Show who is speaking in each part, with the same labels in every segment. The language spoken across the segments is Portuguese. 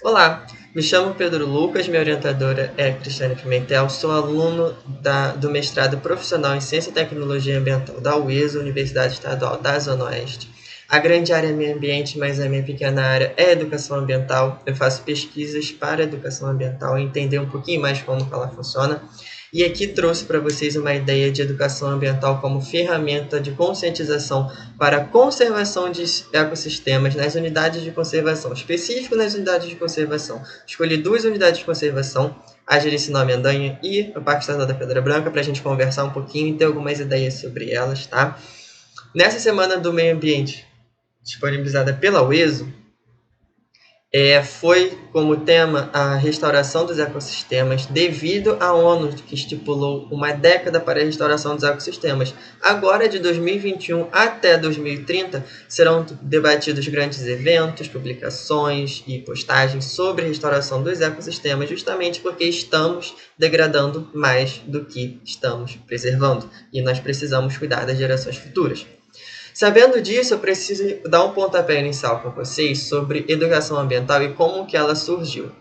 Speaker 1: Olá, me chamo Pedro Lucas, minha orientadora é Cristiane Pimentel, sou aluno do mestrado profissional em Ciência e Tecnologia Ambiental da UESA, Universidade Estadual da Zona Oeste. A grande área é meio ambiente, mas a minha pequena área é educação ambiental. Eu faço pesquisas para educação ambiental e entender um pouquinho mais como ela funciona. E aqui trouxe para vocês uma ideia de educação ambiental como ferramenta de conscientização para a conservação de ecossistemas nas unidades de conservação, específico nas unidades de conservação. Escolhi duas unidades de conservação, a Jericinó Mendanha e o Parque Estadual da Pedra Branca, para a gente conversar um pouquinho e ter algumas ideias sobre elas, tá? Nessa semana do meio ambiente, disponibilizada pela UESO, foi como tema a restauração dos ecossistemas, devido à ONU, que estipulou uma década para a restauração dos ecossistemas. Agora, de 2021 até 2030, serão debatidos grandes eventos, publicações e postagens sobre a restauração dos ecossistemas, justamente porque estamos degradando mais do que estamos preservando, e nós precisamos cuidar das gerações futuras. Sabendo disso, eu preciso dar um pontapé inicial com vocês sobre educação ambiental e como que ela surgiu.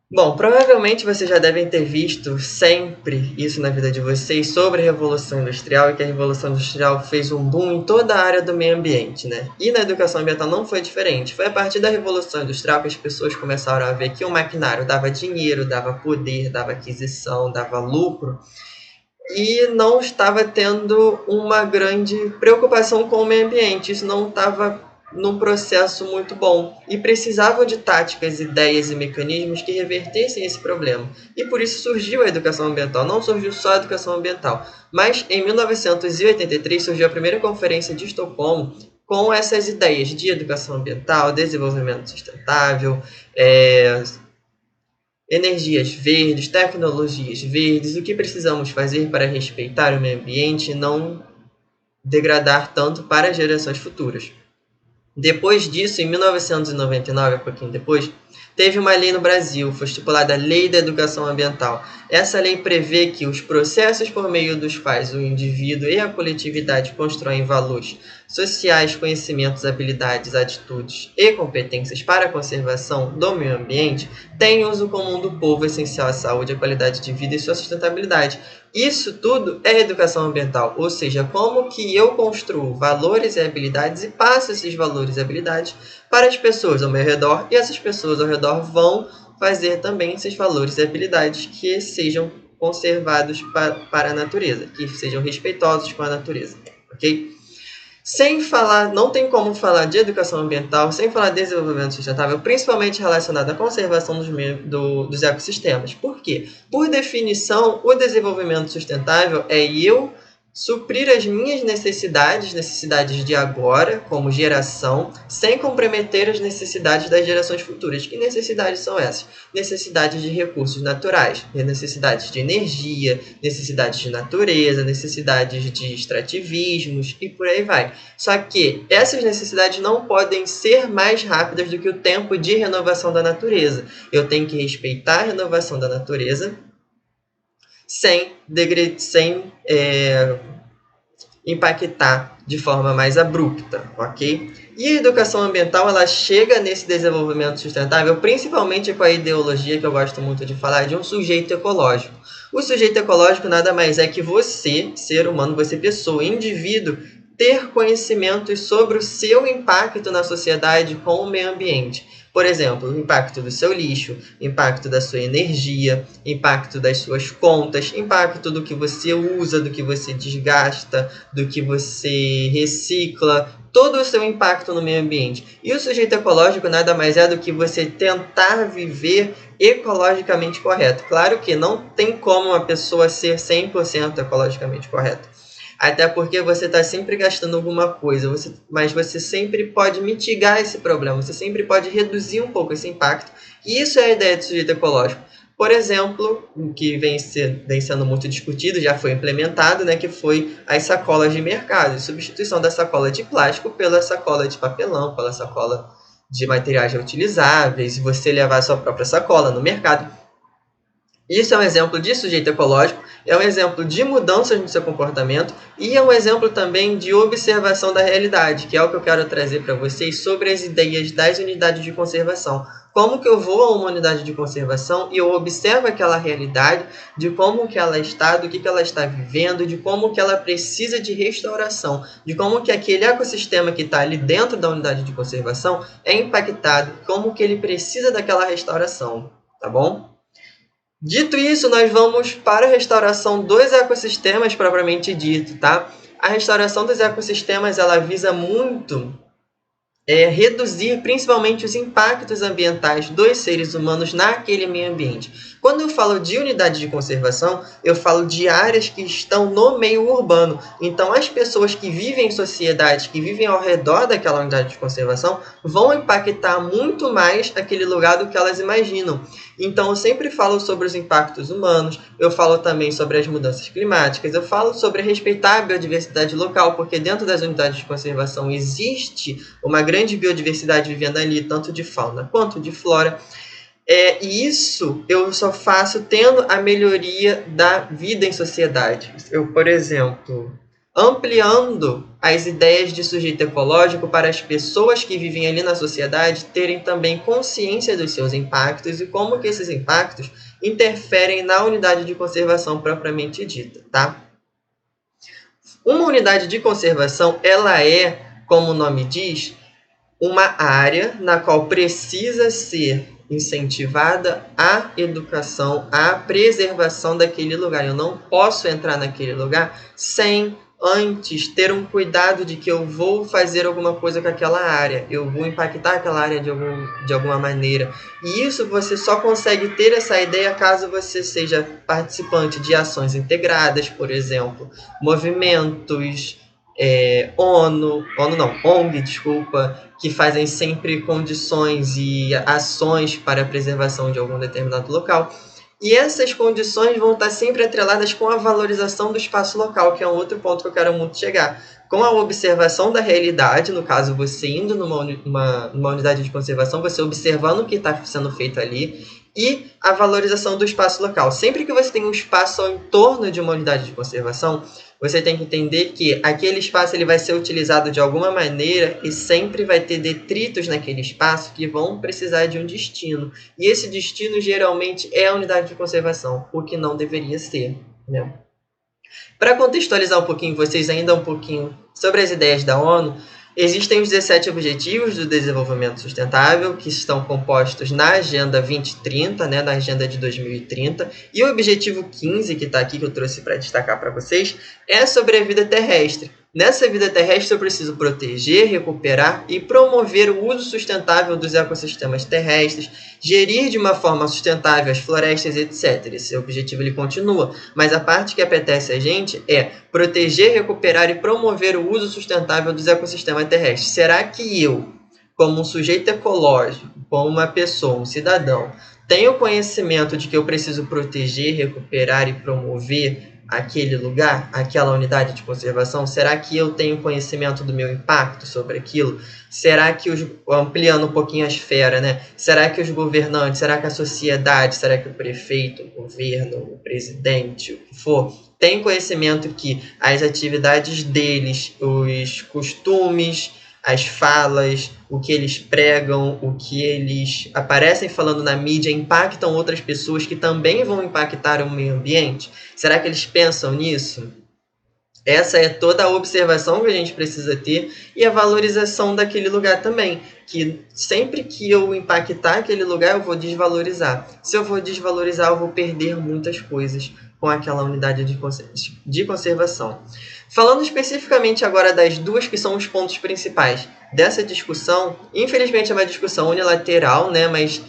Speaker 1: Bom, provavelmente vocês já devem ter visto sempre isso na vida de vocês sobre a Revolução Industrial e que a Revolução Industrial fez um boom em toda a área do meio ambiente, né? E na educação ambiental não foi diferente. Foi a partir da Revolução Industrial que as pessoas começaram a ver que o maquinário dava dinheiro, dava poder, dava aquisição, dava lucro e não estava tendo uma grande preocupação com o meio ambiente. Isso não estava num processo muito bom e precisavam de táticas, ideias e mecanismos que revertessem esse problema. E por isso surgiu a educação ambiental. Não surgiu só a educação ambiental, mas em 1983 surgiu a primeira conferência de Estocolmo com essas ideias de educação ambiental, desenvolvimento sustentável, energias verdes, tecnologias verdes, o que precisamos fazer para respeitar o meio ambiente e não degradar tanto para as gerações futuras. Depois disso, em 1999, um pouquinho depois, teve uma lei no Brasil, foi estipulada a Lei da Educação Ambiental. Essa lei prevê que os processos por meio dos quais o indivíduo e a coletividade constroem valores sociais, conhecimentos, habilidades, atitudes e competências para a conservação do meio ambiente têm uso comum do povo essencial à saúde, à qualidade de vida e sua sustentabilidade. Isso tudo é educação ambiental, ou seja, como que eu construo valores e habilidades e passo esses valores e habilidades para as pessoas ao meu redor, e essas pessoas ao redor vão fazer também esses valores e habilidades que sejam conservados para a natureza, que sejam respeitosos com a natureza, ok? Sem falar, não tem como falar de educação ambiental sem falar de desenvolvimento sustentável, principalmente relacionado à conservação dos ecossistemas. Por quê? Por definição, o desenvolvimento sustentável é eu suprir as minhas necessidades de agora, como geração, sem comprometer as necessidades das gerações futuras. Que necessidades são essas? Necessidades de recursos naturais, necessidades de energia, necessidades de natureza, necessidades de extrativismos e por aí vai. Só que essas necessidades não podem ser mais rápidas do que o tempo de renovação da natureza. Eu tenho que respeitar a renovação da natureza sem impactar de forma mais abrupta, ok? E a educação ambiental, ela chega nesse desenvolvimento sustentável, principalmente com a ideologia que eu gosto muito de falar, de um sujeito ecológico. O sujeito ecológico nada mais é que você, ser humano, você pessoa, indivíduo, ter conhecimentos sobre o seu impacto na sociedade com o meio ambiente. Por exemplo, o impacto do seu lixo, impacto da sua energia, impacto das suas contas, impacto do que você usa, do que você desgasta, do que você recicla, todo o seu impacto no meio ambiente. E o sujeito ecológico nada mais é do que você tentar viver ecologicamente correto. Claro que não tem como uma pessoa ser 100% ecologicamente correta. Até porque você está sempre gastando alguma coisa, mas você sempre pode mitigar esse problema, você sempre pode reduzir um pouco esse impacto. E isso é a ideia de sujeito ecológico. Por exemplo, o que vem sendo muito discutido, já foi implementado, né, que foi as sacolas de mercado, substituição da sacola de plástico pela sacola de papelão, pela sacola de materiais reutilizáveis, e você levar a sua própria sacola no mercado. Isso é um exemplo de sujeito ecológico, é um exemplo de mudanças no seu comportamento e é um exemplo também de observação da realidade, que é o que eu quero trazer para vocês sobre as ideias das unidades de conservação. Como que eu vou a uma unidade de conservação e eu observo aquela realidade, de como que ela está, do que ela está vivendo, de como que ela precisa de restauração, de como que aquele ecossistema que está ali dentro da unidade de conservação é impactado, como que ele precisa daquela restauração, tá bom? Dito isso, nós vamos para a restauração dos ecossistemas propriamente dito, tá? A restauração dos ecossistemas, ela visa muito reduzir principalmente os impactos ambientais dos seres humanos naquele meio ambiente. Quando eu falo de unidade de conservação, eu falo de áreas que estão no meio urbano. Então, as pessoas que vivem em sociedades, que vivem ao redor daquela unidade de conservação, vão impactar muito mais aquele lugar do que elas imaginam. Então, eu sempre falo sobre os impactos humanos, eu falo também sobre as mudanças climáticas, eu falo sobre respeitar a biodiversidade local, porque dentro das unidades de conservação existe uma grande biodiversidade vivendo ali, tanto de fauna quanto de flora. E isso eu só faço tendo a melhoria da vida em sociedade. Eu, por exemplo, ampliando as ideias de sujeito ecológico para as pessoas que vivem ali na sociedade terem também consciência dos seus impactos e como que esses impactos interferem na unidade de conservação propriamente dita, tá? Uma unidade de conservação, ela é, como o nome diz, uma área na qual precisa ser incentivada a educação, a preservação daquele lugar. Eu não posso entrar naquele lugar sem antes ter um cuidado de que eu vou fazer alguma coisa com aquela área, eu vou impactar aquela área de alguma maneira. E isso você só consegue ter essa ideia caso você seja participante de ações integradas, por exemplo, movimentos, ONG, desculpa, que fazem sempre condições e ações para a preservação de algum determinado local. E essas condições vão estar sempre atreladas com a valorização do espaço local, que é um outro ponto que eu quero muito chegar. Com a observação da realidade, no caso, você indo numa unidade de conservação, você observando o que está sendo feito ali, e a valorização do espaço local. Sempre que você tem um espaço ao entorno de uma unidade de conservação, você tem que entender que aquele espaço ele vai ser utilizado de alguma maneira e sempre vai ter detritos naquele espaço que vão precisar de um destino. E esse destino geralmente é a unidade de conservação, o que não deveria ser, né? Para contextualizar um pouquinho vocês ainda um pouquinho sobre as ideias da ONU, existem os 17 Objetivos do Desenvolvimento Sustentável, que estão compostos na Agenda 2030, né, na Agenda de 2030, e o Objetivo 15, que está aqui, que eu trouxe para destacar para vocês, é sobre a vida terrestre. Nessa vida terrestre, eu preciso proteger, recuperar e promover o uso sustentável dos ecossistemas terrestres, gerir de uma forma sustentável as florestas, etc. Esse objetivo ele continua, mas a parte que apetece a gente é proteger, recuperar e promover o uso sustentável dos ecossistemas terrestres. Será que eu, como um sujeito ecológico, como uma pessoa, um cidadão, tenho conhecimento de que eu preciso proteger, recuperar e promover aquele lugar, aquela unidade de conservação? Será que eu tenho conhecimento do meu impacto sobre aquilo? Será que, ampliando um pouquinho a esfera, né? Será que os governantes, será que a sociedade, será que o prefeito, o governo, o presidente, o que for, tem conhecimento que as atividades deles, os costumes, as falas, o que eles pregam, o que eles aparecem falando na mídia impactam outras pessoas que também vão impactar o meio ambiente? Será que eles pensam nisso? Essa é toda a observação que a gente precisa ter e a valorização daquele lugar também, que sempre que eu impactar aquele lugar eu vou desvalorizar. Se eu vou desvalorizar, eu vou perder muitas coisas com aquela unidade de conservação. Falando especificamente agora das duas que são os pontos principais dessa discussão, infelizmente é uma discussão unilateral, né, mas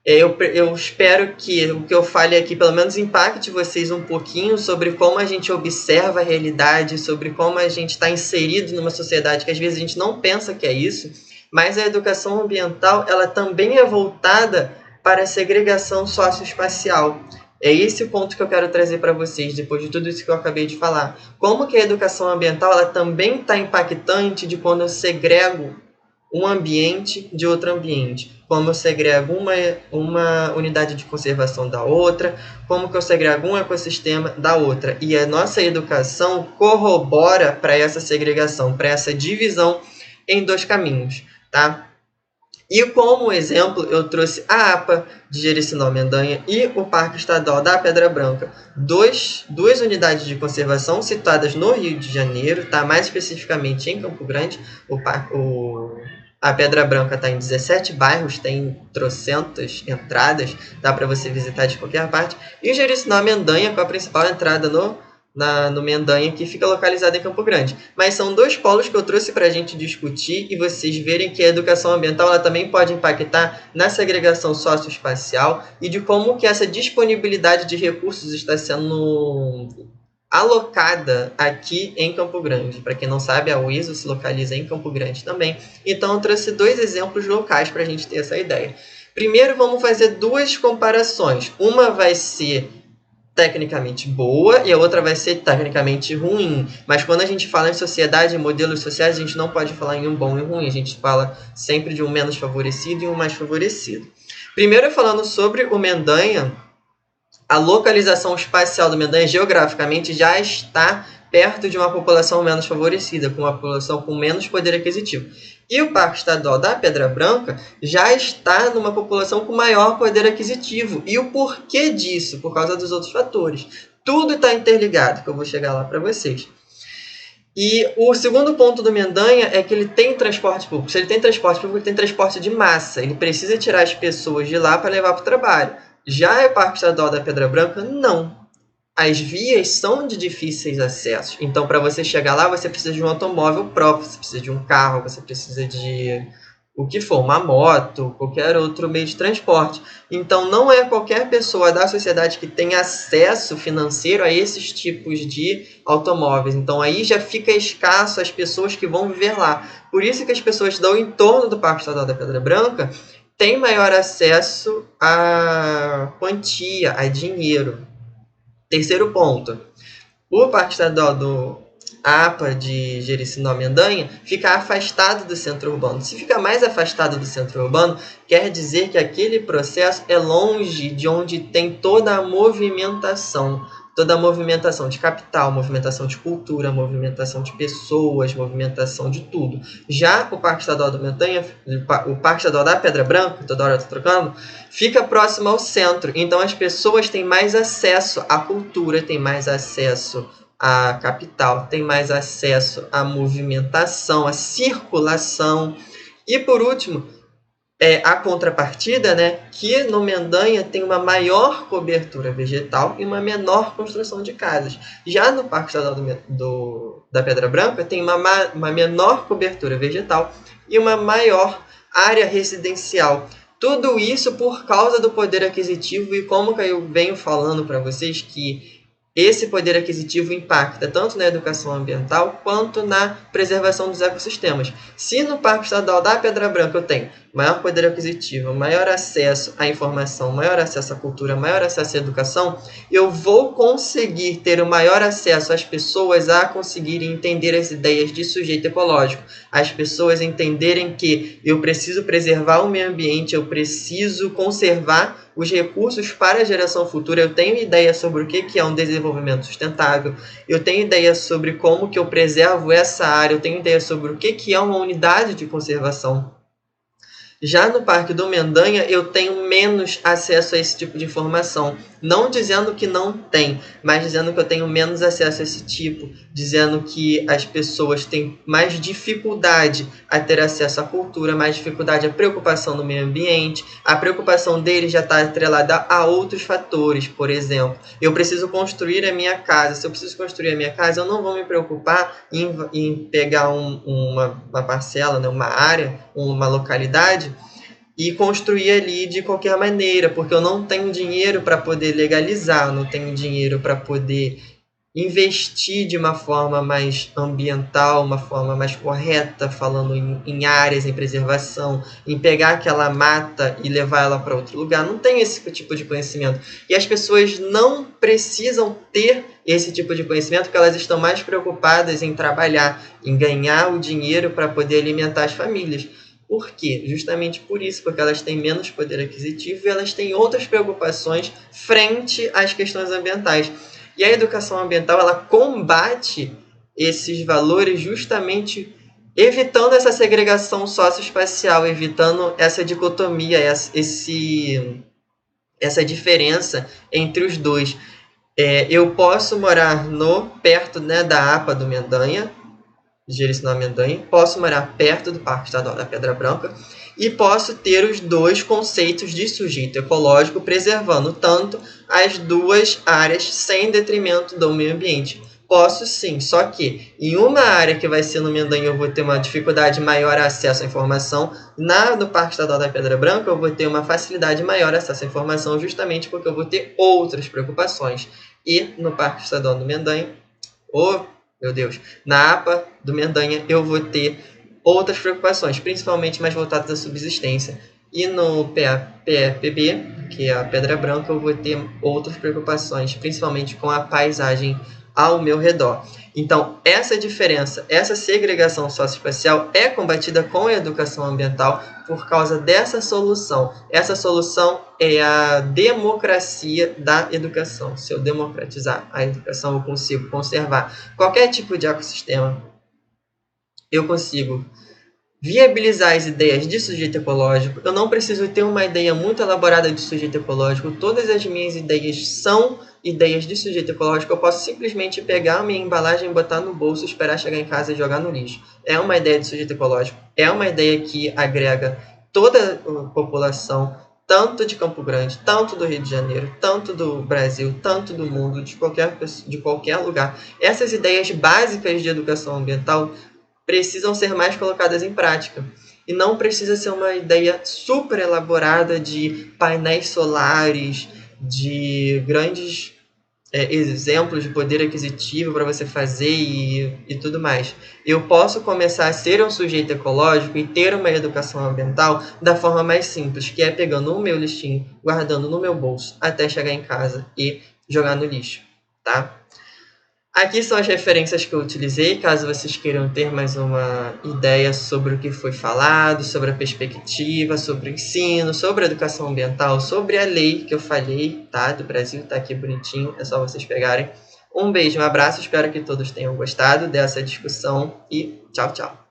Speaker 1: eu espero que o que eu fale aqui pelo menos impacte vocês um pouquinho sobre como a gente observa a realidade, sobre como a gente está inserido numa sociedade que às vezes a gente não pensa que é isso, mas a educação ambiental ela também é voltada para a segregação socioespacial. É esse o ponto que eu quero trazer para vocês, depois de tudo isso que eu acabei de falar. Como que a educação ambiental ela também está impactante de quando eu segrego um ambiente de outro ambiente, como eu segrego uma unidade de conservação da outra, como que eu segrego um ecossistema da outra. E a nossa educação corrobora para essa segregação, para essa divisão em dois caminhos, tá? E como exemplo, eu trouxe a APA de Jericinó-Mendanha e o Parque Estadual da Pedra Branca, duas unidades de conservação situadas no Rio de Janeiro, tá? Mais especificamente em Campo Grande. A Pedra Branca está em 17 bairros, tem trocentas entradas, dá para você visitar de qualquer parte. E o Jericinó-Mendanha, com a principal entrada no Mendanha, que fica localizado em Campo Grande. Mas são dois polos que eu trouxe para a gente discutir e vocês verem que a educação ambiental ela também pode impactar na segregação socioespacial e de como que essa disponibilidade de recursos está sendo alocada aqui em Campo Grande. Para quem não sabe, a UISO se localiza em Campo Grande também. Então eu trouxe dois exemplos locais para a gente ter essa ideia. Primeiro vamos fazer duas comparações. Uma vai ser tecnicamente boa e a outra vai ser tecnicamente ruim. Mas quando a gente fala em sociedade, em modelos sociais, a gente não pode falar em um bom e um ruim. A gente fala sempre de um menos favorecido e um mais favorecido. Primeiro, falando sobre o Mendanha, a localização espacial do Mendanha geograficamente já está perto de uma população menos favorecida, com uma população com menos poder aquisitivo. E o Parque Estadual da Pedra Branca já está numa população com maior poder aquisitivo. E o porquê disso? Por causa dos outros fatores. Tudo está interligado, que eu vou chegar lá para vocês. E o segundo ponto do Mendanha é que ele tem transporte público. Se ele tem transporte público, ele tem transporte de massa. Ele precisa tirar as pessoas de lá para levar para o trabalho. Já o Parque Estadual da Pedra Branca, não. As vias são de difíceis acessos. Então, para você chegar lá, você precisa de um automóvel próprio, você precisa de um carro, você precisa de o que for, uma moto, qualquer outro meio de transporte. Então, não é qualquer pessoa da sociedade que tem acesso financeiro a esses tipos de automóveis. Então, aí já fica escasso as pessoas que vão viver lá. Por isso que as pessoas do entorno do Parque Estadual da Pedra Branca têm maior acesso a quantia, a dinheiro. Terceiro ponto, o Parque Estadual do APA de Jericinó-Mendanha fica afastado do centro urbano. Se fica mais afastado do centro urbano, quer dizer que aquele processo é longe de onde tem toda a movimentação de capital, movimentação de cultura, movimentação de pessoas, movimentação de tudo. Já o Parque Estadual do Mendanha, o Parque Estadual da Pedra Branca, toda hora eu estou trocando, fica próximo ao centro. Então as pessoas têm mais acesso à cultura, têm mais acesso à capital, têm mais acesso à movimentação, à circulação. E por último, a contrapartida, né, que no Mendanha tem uma maior cobertura vegetal e uma menor construção de casas. Já no Parque Estadual da Pedra Branca tem uma menor cobertura vegetal e uma maior área residencial. Tudo isso por causa do poder aquisitivo e como que eu venho falando para vocês que esse poder aquisitivo impacta tanto na educação ambiental quanto na preservação dos ecossistemas. Se no Parque Estadual da Pedra Branca eu tenho maior poder aquisitivo, maior acesso à informação, maior acesso à cultura, maior acesso à educação, eu vou conseguir ter o maior acesso às pessoas a conseguirem entender as ideias de sujeito ecológico, as pessoas entenderem que eu preciso preservar o meio ambiente, eu preciso conservar os recursos para a geração futura. Eu tenho ideia sobre o que é um desenvolvimento sustentável, eu tenho ideia sobre como que eu preservo essa área, eu tenho ideia sobre o que é uma unidade de conservação. Já no Parque do Mendanha, eu tenho menos acesso a esse tipo de informação. Não dizendo que não tem, mas dizendo que eu tenho menos acesso a esse tipo. Dizendo que as pessoas têm mais dificuldade a ter acesso à cultura, mais dificuldade à preocupação no meio ambiente. A preocupação deles já está atrelada a outros fatores. Por exemplo, eu preciso construir a minha casa. Se eu preciso construir a minha casa, eu não vou me preocupar em pegar uma parcela, né, uma área, uma localidade e construir ali de qualquer maneira, porque eu não tenho dinheiro para poder legalizar, eu não tenho dinheiro para poder investir de uma forma mais ambiental, uma forma mais correta, falando em áreas, em preservação, em pegar aquela mata e levar ela para outro lugar. Não tem esse tipo de conhecimento. E as pessoas não precisam ter esse tipo de conhecimento, porque elas estão mais preocupadas em trabalhar, em ganhar o dinheiro para poder alimentar as famílias. Por quê? Justamente por isso, porque elas têm menos poder aquisitivo e elas têm outras preocupações frente às questões ambientais. E a educação ambiental, ela combate esses valores justamente evitando essa segregação socioespacial, evitando essa dicotomia, essa diferença entre os dois. Eu posso morar perto, né, da APA do Mendanha, Jericinó Mendanha, posso morar perto do Parque Estadual da Pedra Branca e posso ter os dois conceitos de sujeito ecológico, preservando tanto as duas áreas sem detrimento do meio ambiente. Posso sim, só que em uma área que vai ser no Mendanha eu vou ter uma dificuldade maior a acesso à informação, no Parque Estadual da Pedra Branca eu vou ter uma facilidade maior a acesso à informação, justamente porque eu vou ter outras preocupações. E no Parque Estadual do Mendanha, meu Deus, na APA do Mendanha eu vou ter outras preocupações, principalmente mais voltadas à subsistência. E no PEPB, que é a Pedra Branca, eu vou ter outras preocupações, principalmente com a paisagem ao meu redor. Então, essa diferença, essa segregação socioespacial é combatida com a educação ambiental por causa dessa solução. Essa solução é a democracia da educação. Se eu democratizar a educação, eu consigo conservar qualquer tipo de ecossistema. Eu consigo viabilizar as ideias de sujeito ecológico. Eu não preciso ter uma ideia muito elaborada de sujeito ecológico. Todas as minhas ideias são ideias de sujeito ecológico. Eu posso simplesmente pegar a minha embalagem, botar no bolso, esperar chegar em casa e jogar no lixo. É uma ideia de sujeito ecológico. É uma ideia que agrega toda a população, tanto de Campo Grande, tanto do Rio de Janeiro, tanto do Brasil, tanto do mundo, de qualquer lugar. Essas ideias básicas de educação ambiental precisam ser mais colocadas em prática. E não precisa ser uma ideia super elaborada de painéis solares, de grandes exemplos de poder aquisitivo para você fazer e tudo mais. Eu posso começar a ser um sujeito ecológico e ter uma educação ambiental da forma mais simples, que é pegando o meu lixinho, guardando no meu bolso, até chegar em casa e jogar no lixo, tá? Aqui são as referências que eu utilizei, caso vocês queiram ter mais uma ideia sobre o que foi falado, sobre a perspectiva, sobre o ensino, sobre a educação ambiental, sobre a lei que eu falei, tá? Do Brasil, tá aqui bonitinho, é só vocês pegarem. Um beijo, um abraço, espero que todos tenham gostado dessa discussão e tchau, tchau.